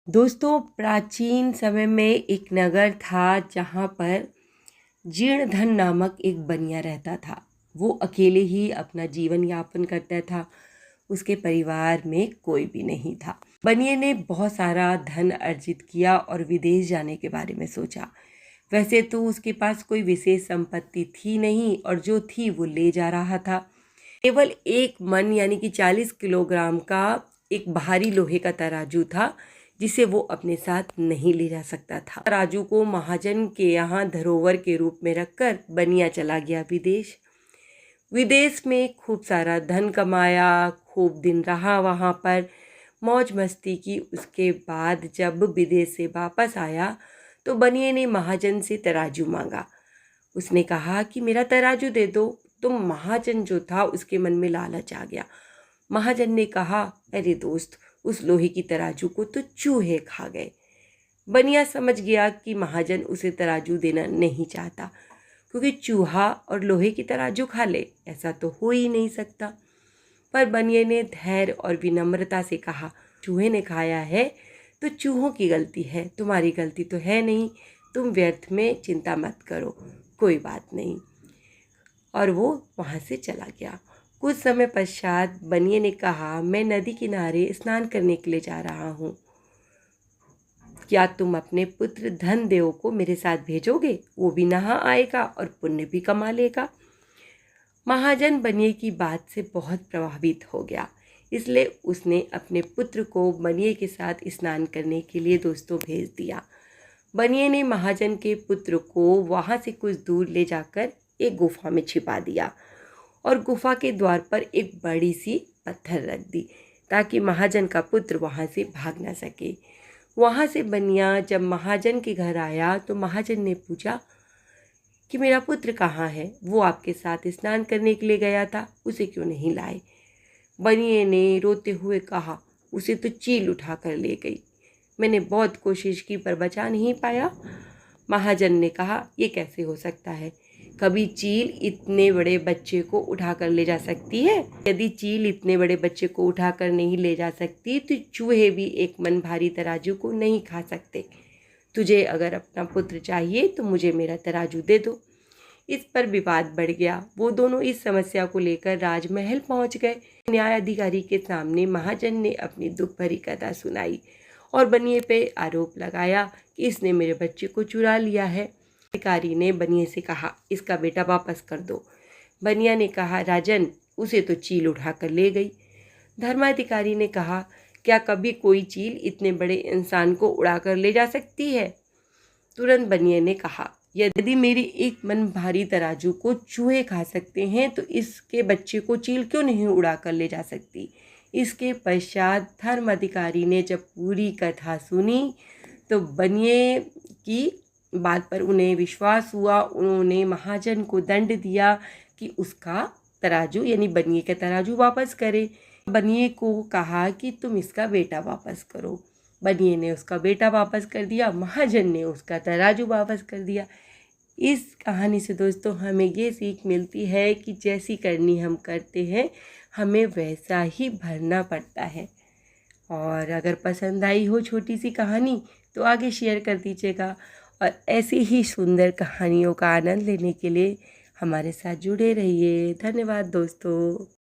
दोस्तों, प्राचीन समय में एक नगर था जहाँ पर जीर्णधन नामक एक बनिया रहता था। वो अकेले ही अपना जीवन यापन करता था। उसके परिवार में कोई भी नहीं था। बनिए ने बहुत सारा धन अर्जित किया और विदेश जाने के बारे में सोचा। वैसे तो उसके पास कोई विशेष संपत्ति थी नहीं और जो थी वो ले जा रहा था। केवल एक मन यानी कि 40 किलोग्राम का एक भारी लोहे का तराजू था जिसे वो अपने साथ नहीं ले जा सकता था। तराजू को महाजन के यहाँ धरोहर के रूप में रखकर बनिया चला गया विदेश। विदेश में खूब सारा धन कमाया, खूब दिन रहा वहाँ पर, मौज मस्ती की। उसके बाद जब विदेश से वापस आया तो बनिए ने महाजन से तराजू मांगा। उसने कहा कि मेरा तराजू दे दो। तो महाजन जो था उसके मन में लालच आ गया। महाजन ने कहा, अरे दोस्त, उस लोहे की तराजू को तो चूहे खा गए। बनिया समझ गया कि महाजन उसे तराजू देना नहीं चाहता, क्योंकि चूहा और लोहे की तराजू खा ले ऐसा तो हो ही नहीं सकता। पर बनिए ने धैर्य और विनम्रता से कहा, चूहे ने खाया है तो चूहों की गलती है, तुम्हारी गलती तो है नहीं। तुम व्यर्थ में चिंता मत करो, कोई बात नहीं। और वो वहाँ से चला गया। कुछ समय पश्चात बनिए ने कहा, मैं नदी किनारे स्नान करने के लिए जा रहा हूँ। क्या तुम अपने पुत्र धनदेव को मेरे साथ भेजोगे? वो भी नहा आएगा और पुण्य भी कमा लेगा। महाजन बनिए की बात से बहुत प्रभावित हो गया, इसलिए उसने अपने पुत्र को बनिए के साथ स्नान करने के लिए दोस्तों भेज दिया। बनिए ने महाजन के पुत्र को वहाँ से कुछ दूर ले जाकर एक गुफा में छिपा दिया और गुफा के द्वार पर एक बड़ी सी पत्थर रख दी ताकि महाजन का पुत्र वहाँ से भाग ना सके। वहाँ से बनिया जब महाजन के घर आया तो महाजन ने पूछा कि मेरा पुत्र कहाँ है? वो आपके साथ स्नान करने के लिए गया था, उसे क्यों नहीं लाए? बनिए ने रोते हुए कहा, उसे तो चील उठा कर ले गई। मैंने बहुत कोशिश की पर बचा नहीं पाया। महाजन ने कहा, ये कैसे हो सकता है? कभी चील इतने बड़े बच्चे को उठाकर ले जा सकती है? यदि चील इतने बड़े बच्चे को उठाकर नहीं ले जा सकती तो चूहे भी एक मन भारी तराजू को नहीं खा सकते। तुझे अगर अपना पुत्र चाहिए तो मुझे मेरा तराजू दे दो। इस पर विवाद बढ़ गया। वो दोनों इस समस्या को लेकर राजमहल पहुंच गए। न्यायाधिकारी के सामने महाजन ने अपनी दुख भरी कथा सुनाई और बनिए पे आरोप लगाया कि इसने मेरे बच्चे को चुरा लिया है। अधिकारी ने बनिए से कहा, इसका बेटा वापस कर दो। बनिया ने कहा, राजन, उसे तो चील उठाकर ले गई। धर्माधिकारी ने कहा, क्या कभी कोई चील इतने बड़े इंसान को उड़ाकर ले जा सकती है? तुरंत बनिए ने कहा, यदि मेरी एक मन भारी तराजू को चूहे खा सकते हैं तो इसके बच्चे को चील क्यों नहीं उड़ा कर ले जा सकती? इसके पश्चात धर्म अधिकारी ने जब पूरी कथा सुनी तो बनिए की बात पर उन्हें विश्वास हुआ। उन्होंने महाजन को दंड दिया कि उसका तराजू यानी बनिए का तराजू वापस करे। बनिए को कहा कि तुम इसका बेटा वापस करो। बनिए ने उसका बेटा वापस कर दिया, महाजन ने उसका तराजू वापस कर दिया। इस कहानी से दोस्तों हमें ये सीख मिलती है कि जैसी करनी हम करते हैं हमें वैसा ही भरना पड़ता है। और अगर पसंद आई हो छोटी सी कहानी तो आगे शेयर कर दीजिएगा और ऐसी ही सुंदर कहानियों का आनंद लेने के लिए हमारे साथ जुड़े रहिए। धन्यवाद दोस्तों।